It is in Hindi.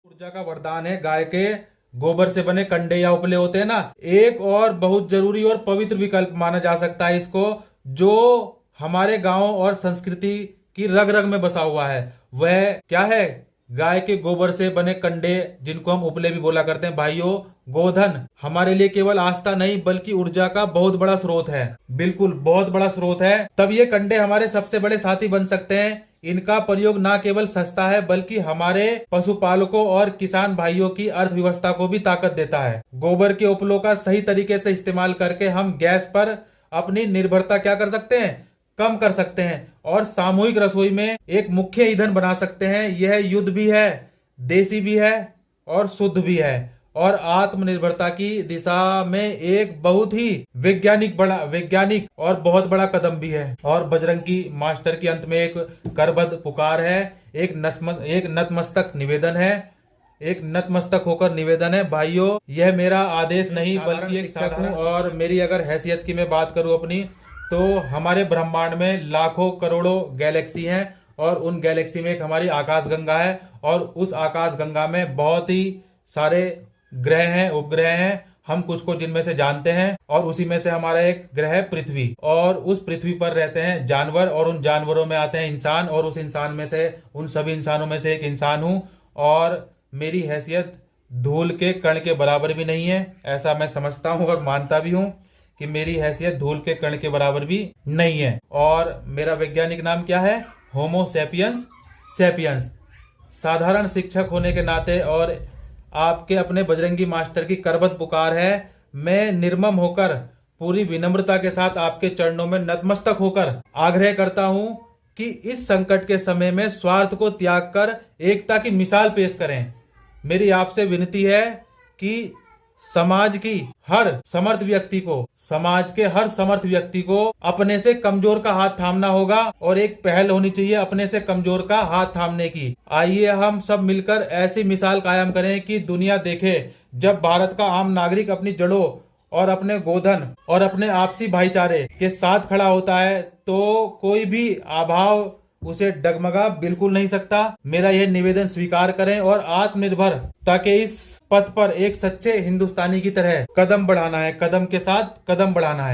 ऊर्जा का वरदान है गाय के गोबर से बने कंडे या उपले होते हैं ना। एक और बहुत जरूरी और पवित्र विकल्प माना जा सकता है इसको, जो हमारे गांव और संस्कृति की रग रग में बसा हुआ है। वह क्या है? गाय के गोबर से बने कंडे, जिनको हम उपले भी बोला करते हैं। भाइयों, गोधन हमारे लिए केवल आस्था नहीं बल्कि ऊर्जा का बहुत बड़ा स्रोत है। बिल्कुल बहुत बड़ा स्रोत है। तब ये कंडे हमारे सबसे बड़े साथी बन सकते हैं। इनका प्रयोग न केवल सस्ता है बल्कि हमारे पशुपालकों और किसान भाइयों की अर्थव्यवस्था को भी ताकत देता है। गोबर के उपलों का सही तरीके से इस्तेमाल करके हम गैस पर अपनी निर्भरता क्या कर सकते हैं? कम कर सकते हैं और सामूहिक रसोई में एक मुख्य ईंधन बना सकते हैं। यह युद्ध भी है, देसी भी है और शुद्ध भी है, और आत्मनिर्भरता की दिशा में एक बहुत ही वैज्ञानिक और बहुत बड़ा कदम भी है। और बजरंगी मास्टर की अंत में एक करबद्ध पुकार है, एक नतमस्तक निवेदन है, एक नतमस्तक होकर निवेदन है। भाइयों, यह मेरा आदेश नहीं बल्कि एक शिक्षक हूँ। और मेरी अगर हैसियत की मैं बात करूँ अपनी, तो हमारे ब्रह्मांड में लाखों करोड़ों गैलेक्सी हैं और उन गैलेक्सी में एक हमारी आकाश गंगा है, और उस आकाश गंगा में बहुत ही सारे ग्रह हैं, उपग्रह हैं। हम कुछ को जिनमें से जानते हैं, और उसी में से हमारा एक ग्रह है पृथ्वी, और उस पृथ्वी पर रहते हैं जानवर, और उन जानवरों में आते हैं इंसान, और उस इंसान में से, उन सभी इंसानों में से एक इंसान हूँ। और मेरी हैसियत धूल के कण के बराबर भी नहीं है, ऐसा मैं समझता हूँ और मानता भी हूँ कि मेरी हैसियत धूल के कण के बराबर भी नहीं है। और मेरा वैज्ञानिक नाम क्या है? Homo sapiens sapiens. साधारण शिक्षक होने के नाते और आपके अपने बजरंगी मास्टर की करबद्ध पुकार है, मैं निर्मम होकर पूरी विनम्रता के साथ आपके चरणों में नतमस्तक होकर आग्रह करता हूं कि इस संकट के समय में स्वार्थ को त्याग कर एकता की मिसाल पेश करें। मेरी आपसे विनती है कि समाज के हर समर्थ व्यक्ति को अपने से कमजोर का हाथ थामना होगा, और एक पहल होनी चाहिए अपने से कमजोर का हाथ थामने की। आइए हम सब मिलकर ऐसी मिसाल कायम करें कि दुनिया देखे, जब भारत का आम नागरिक अपनी जड़ों और अपने गोधन और अपने आपसी भाईचारे के साथ खड़ा होता है, तो कोई भी अभाव उसे डगमगा बिल्कुल नहीं सकता। मेरा यह निवेदन स्वीकार करें और आत्मनिर्भरता के इस पथ पर एक सच्चे हिंदुस्तानी की तरह कदम बढ़ाना है, कदम के साथ कदम बढ़ाना है।